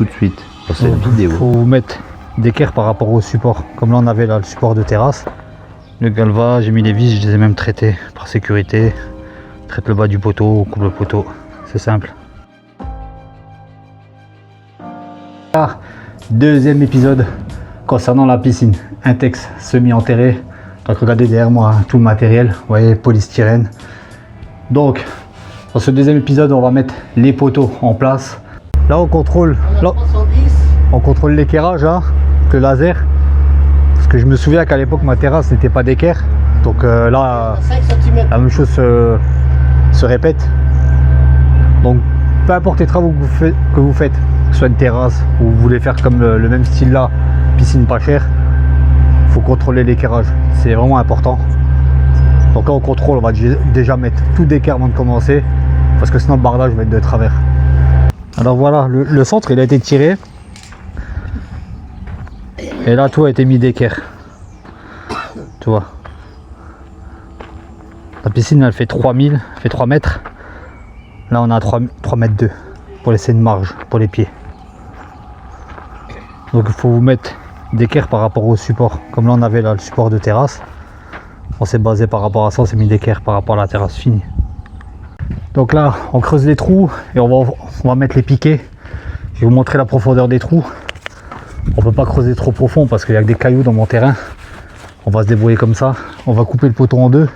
tout de suite dans cette vidéo. Il faut vous mettre d'équerre par rapport au support. Comme là on avait là le support de terrasse. Le galva, j'ai mis les vis, je les ai même traités par sécurité. Traite le bas du poteau, coupe le poteau, c'est simple. Ah, deuxième épisode concernant la piscine. Intex semi-enterré. Donc regardez derrière moi tout le matériel, vous voyez, polystyrène. Donc dans ce deuxième épisode on va mettre les poteaux en place. Là on contrôle l'équerrage, hein, le laser. Parce que je me souviens qu'à l'époque ma terrasse n'était pas d'équerre. Donc là 5 cm. la même chose se répète. Donc peu importe les travaux que vous faites, que ce soit une terrasse ou vous voulez faire comme le même style là, piscine pas chère, faut contrôler l'équerrage, c'est vraiment important. Donc là on contrôle, on va déjà mettre tout d'équerre avant de commencer, parce que sinon le bardage va être de travers. Alors voilà, le centre il a été tiré, et là tout a été mis d'équerre, tu vois. La piscine elle fait 3000, fait 3 mètres, là on a 3 mètres 2 pour laisser une marge pour les pieds. Donc il faut vous mettre d'équerre par rapport au support. Comme là on avait là le support de terrasse, on s'est basé par rapport à ça, on s'est mis d'équerre par rapport à la terrasse finie. Donc là on creuse les trous et on va mettre les piquets. Je vais vous montrer la profondeur des trous. On peut pas creuser trop profond parce qu'il y a que des cailloux dans mon terrain. On va se débrouiller comme ça. On va couper le poteau en deux,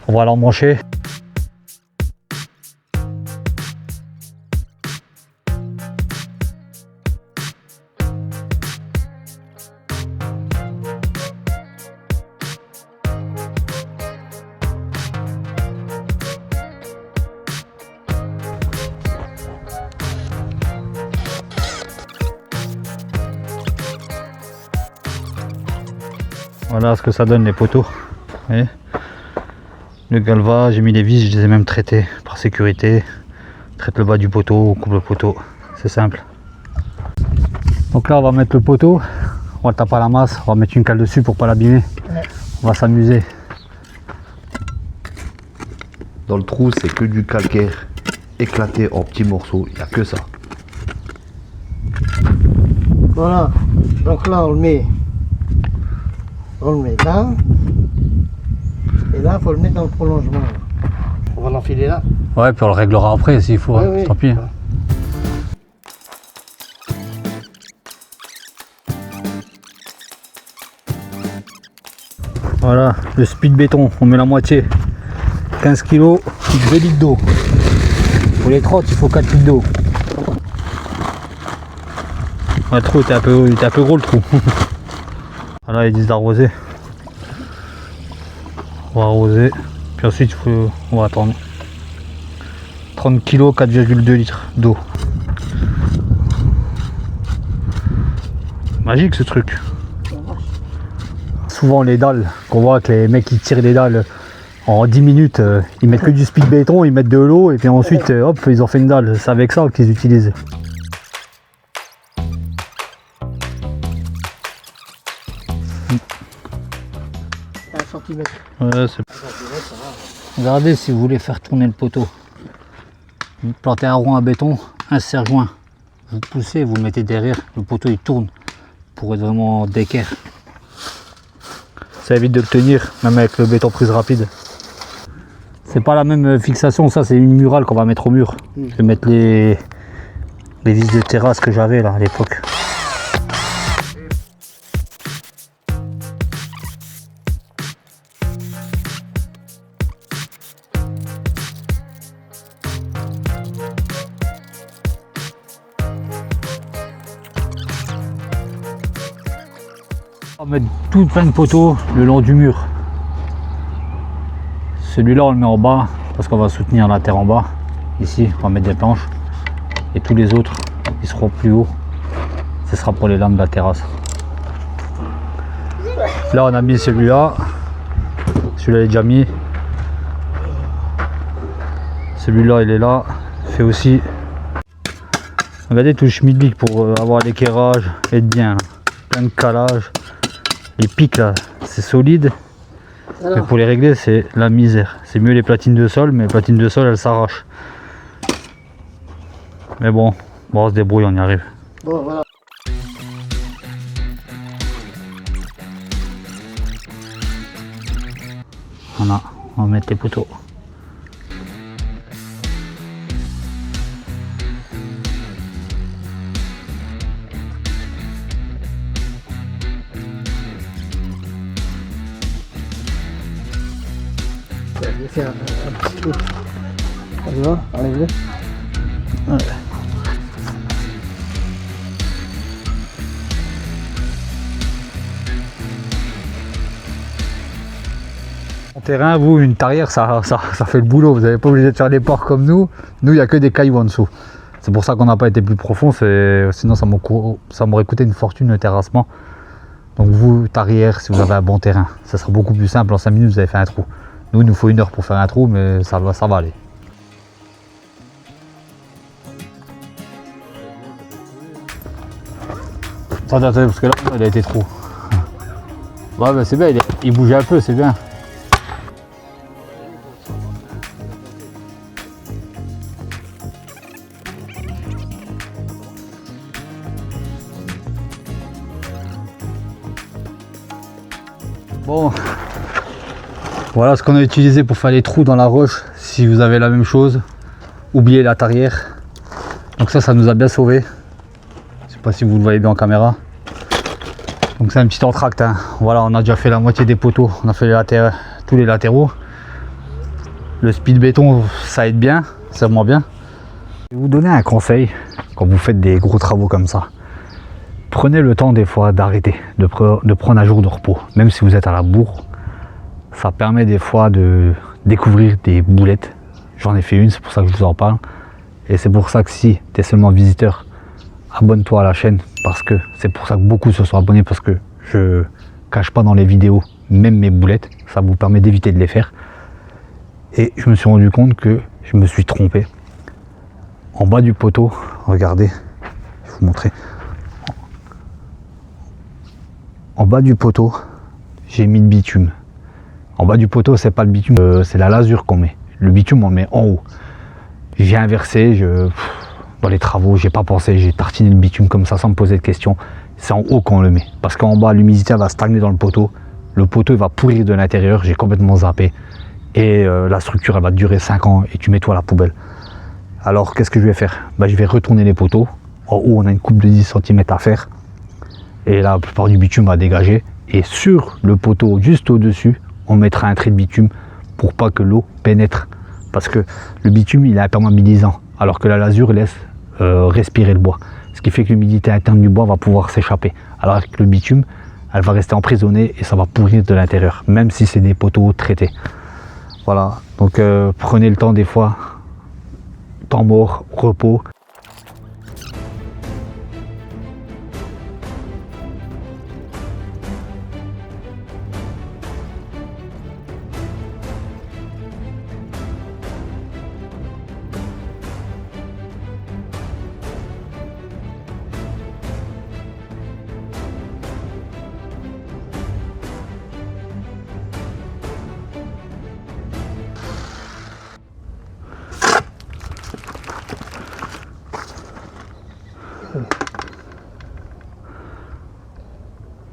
on va l'emmancher. Voilà ce que ça donne les poteaux. Vous voyez, le galva, j'ai mis les vis, je les ai même traités par sécurité. Traite le bas du poteau, coupe le poteau, c'est simple. Donc là on va mettre le poteau, on va le taper à la masse, on va mettre une cale dessus pour pas l'abîmer. Ouais. On va s'amuser. Dans le trou c'est que du calcaire éclaté en petits morceaux, il n'y a que ça. Voilà, donc là on le met là, et là il faut le mettre dans le prolongement. On va l'enfiler là. Ouais, puis on le réglera après s'il faut, Oui. tant pis. Voilà, le speed béton, on met la moitié. 15 kg, 2 litres d'eau. Pour les 30, il faut 4 litres d'eau. Le trou était un peu gros le trou. Voilà, ils disent d'arroser. On va arroser. Puis ensuite, on va attendre. 30 kg, 4,2 litres d'eau. Magique ce truc. Souvent les dalles, qu'on voit que les mecs qui tirent les dalles en 10 minutes, ils mettent que du speed béton, ils mettent de l'eau et puis ensuite hop, ils ont fait une dalle. C'est avec ça qu'ils utilisent. Ouais, regardez si vous voulez faire tourner le poteau. Vous plantez un rond à béton, un serre-joint. Vous poussez, vous le mettez derrière, le poteau il tourne pour être vraiment d'équerre. Ça évite de le tenir, même avec le béton prise rapide. C'est pas la même fixation, ça c'est une murale qu'on va mettre au mur. Je vais mettre les vis de terrasse que j'avais là à l'époque. On va mettre tout plein de poteaux le long du mur. Celui-là on le met en bas parce qu'on va soutenir la terre en bas. Ici on va mettre des planches et tous les autres ils seront plus hauts. Ce sera pour les lames de la terrasse. Là on a mis celui-là. Celui-là est déjà mis. Celui-là il est là. Fait aussi. Regardez tout le schmilblick pour avoir l'équerrage, être bien. Là. Plein de calage. Les pics là, c'est solide. Alors. Mais pour les régler, c'est la misère. C'est mieux les platines de sol, mais les platines de sol elles s'arrachent. Mais bon, on se débrouille, on y arrive. Bon, voilà. Voilà, on va mettre les poteaux. Je vais faire un petit trou. Tu vois, enlève-le. Ouais. En terrain, vous, une tarière, ça fait le boulot. Vous n'êtes pas obligé de faire des ports comme nous. Nous, il n'y a que des cailloux en dessous. C'est pour ça qu'on n'a pas été plus profond. Sinon, ça m'aurait coûté une fortune le terrassement. Donc vous, tarière, si vous avez un bon terrain, ça sera beaucoup plus simple. En 5 minutes, vous avez fait un trou. Nous, il nous faut 1 heure pour faire un trou, mais ça va aller. Attendez, parce que là, il a été trop. Ouais, bah c'est bien, il bougeait un peu, c'est bien. Bon, voilà ce qu'on a utilisé pour faire les trous dans la roche. Si vous avez la même chose, oubliez la tarière. Donc ça nous a bien sauvé. Je sais pas si vous le voyez bien en caméra. Donc c'est un petit entracte, hein. Voilà, on a déjà fait la moitié des poteaux, on a fait tous les latéraux. Le speed béton, ça aide bien, c'est vraiment bien. Je vais vous donner un conseil quand vous faites des gros travaux comme ça. Prenez le temps des fois d'arrêter, de prendre un jour de repos, même si vous êtes à la bourre. Ça permet des fois de découvrir des boulettes. J'en ai fait une, c'est pour ça que je vous en parle. Et c'est pour ça que si tu es seulement visiteur, abonne-toi à la chaîne, parce que c'est pour ça que beaucoup se sont abonnés, parce que je cache pas dans les vidéos même mes boulettes, ça vous permet d'éviter de les faire. Et je me suis rendu compte que je me suis trompé. En bas du poteau, regardez, je vais vous montrer. En bas du poteau, j'ai mis le bitume. En bas du poteau, c'est pas le bitume, c'est la lasure qu'on met. Le bitume, on le met en haut. J'ai inversé, dans les travaux, j'ai pas pensé, j'ai tartiné le bitume comme ça sans me poser de questions. C'est en haut qu'on le met. Parce qu'en bas, l'humidité va stagner dans le poteau. Le poteau il va pourrir de l'intérieur, j'ai complètement zappé. Et la structure, elle va durer 5 ans et tu mets toi à la poubelle. Alors, qu'est-ce que je vais faire? Je vais retourner les poteaux. En haut, on a une coupe de 10 cm à faire. Et la plupart du bitume va dégager. Et sur le poteau, juste au-dessus, on mettra un trait de bitume pour pas que l'eau pénètre. Parce que le bitume, il est imperméabilisant. Alors que la lasure laisse respirer le bois. Ce qui fait que l'humidité interne du bois va pouvoir s'échapper. Alors que le bitume, elle va rester emprisonnée et ça va pourrir de l'intérieur. Même si c'est des poteaux traités. Voilà. Donc prenez le temps des fois. Temps mort, repos.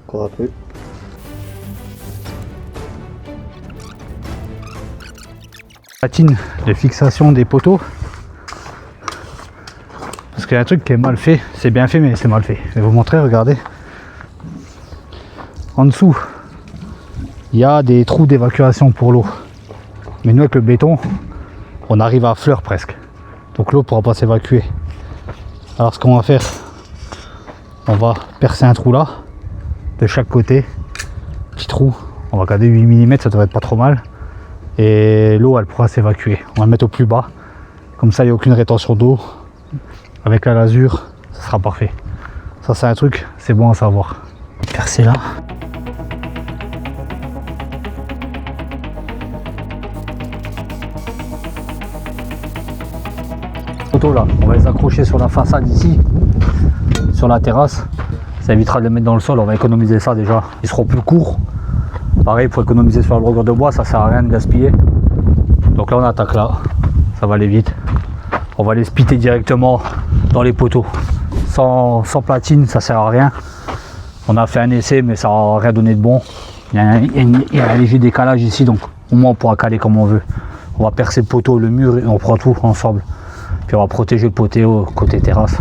Encore un peu. Patine de fixation des poteaux. Parce qu'il y a un truc qui est mal fait. C'est bien fait, mais c'est mal fait. Je vais vous montrer, regardez. En dessous, il y a des trous d'évacuation pour l'eau. Mais nous, avec le béton, on arrive à fleur presque. Donc l'eau ne pourra pas s'évacuer. Alors ce qu'on va faire, on va percer un trou là, de chaque côté. Petit trou, on va garder 8 mm, ça devrait être pas trop mal. Et l'eau, elle pourra s'évacuer. On va le mettre au plus bas. Comme ça, il n'y a aucune rétention d'eau. Avec la lasure, ça sera parfait. Ça, c'est un truc, c'est bon à savoir. Percer là. Poteaux là, on va les accrocher sur la façade ici, sur la terrasse. Ça évitera de les mettre dans le sol, on va économiser ça déjà. Ils seront plus courts. Pareil, pour économiser sur la longueur de bois, ça sert à rien de gaspiller. Donc là, on attaque là, ça va aller vite. On va les spitter directement dans les poteaux. sans platine, ça sert à rien. On a fait un essai, mais ça n'a rien donné de bon. Il y a un léger décalage ici, donc au moins on pourra caler comme on veut. On va percer le poteau, le mur, et on prend tout ensemble. Puis on va protéger le poteau côté terrasse.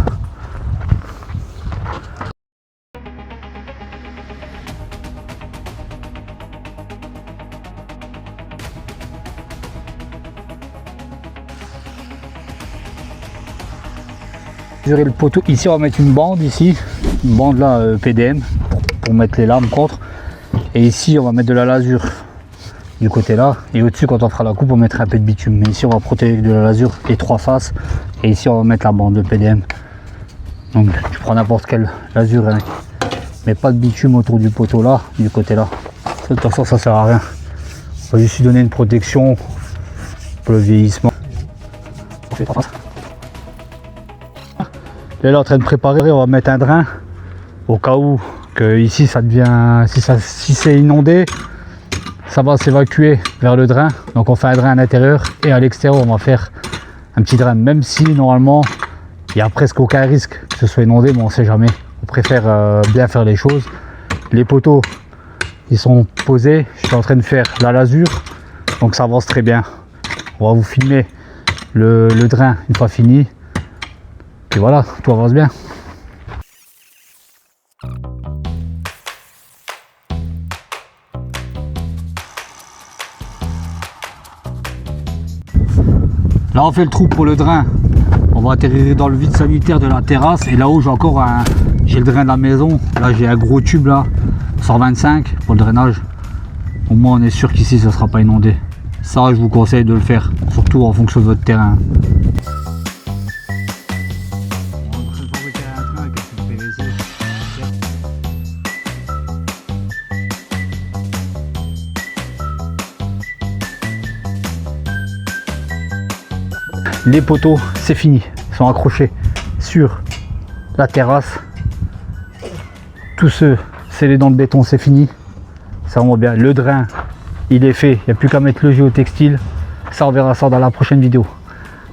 Le poteau ici, on va mettre une bande ici, une bande là PDM pour mettre les lames contre, et ici on va mettre de la lasure du côté là, et au dessus quand on fera la coupe on mettra un peu de bitume, mais ici on va protéger de la lasure les trois faces, et ici on va mettre la bande de PDM. Donc tu prends n'importe quelle lasure, hein, mais pas de bitume autour du poteau là, du côté là. De toute façon ça sert à rien, on va juste lui donner une protection pour le vieillissement. On fait trois faces. Là, là en train de préparer, on va mettre un drain au cas où que ici ça devient, si c'est inondé, ça va s'évacuer vers le drain. Donc on fait un drain à l'intérieur et à l'extérieur on va faire un petit drain, même si normalement il n'y a presque aucun risque que ce soit inondé, mais on ne sait jamais. On préfère bien faire les choses. Les poteaux ils sont posés, je suis en train de faire la lasure, donc ça avance très bien. On va vous filmer le drain une fois fini. Et voilà, tout avance bien. Là on fait le trou pour le drain. On va atterrir dans le vide sanitaire de la terrasse, et là-haut j'ai le drain de la maison. Là j'ai un gros tube là, 125 pour le drainage. Au moins on est sûr qu'ici ça ne sera pas inondé. Ça je vous conseille de le faire, surtout en fonction de votre terrain. Les poteaux, c'est fini, ils sont accrochés sur la terrasse. Tous ceux scellés dans le béton, c'est fini. Ça vraiment bien. Le drain, il est fait, il n'y a plus qu'à mettre le géotextile. Ça, on verra ça dans la prochaine vidéo.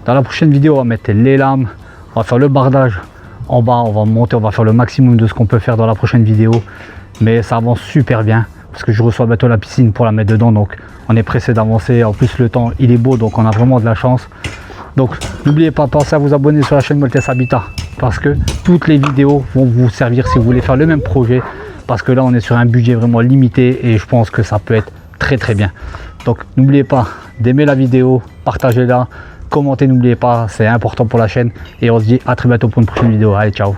Dans la prochaine vidéo, on va mettre les lames, on va faire le bardage en bas, on va monter, on va faire le maximum de ce qu'on peut faire dans la prochaine vidéo. Mais ça avance super bien, parce que je reçois bientôt la piscine pour la mettre dedans, donc on est pressé d'avancer. En plus le temps, il est beau, donc on a vraiment de la chance. Donc n'oubliez pas, pensez à vous abonner sur la chaîne Moltes Habitat, parce que toutes les vidéos vont vous servir si vous voulez faire le même projet, parce que là on est sur un budget vraiment limité et je pense que ça peut être très bien. Donc n'oubliez pas d'aimer la vidéo, partagez-la, commentez, n'oubliez pas, c'est important pour la chaîne, et on se dit à très bientôt pour une prochaine vidéo. Allez, ciao.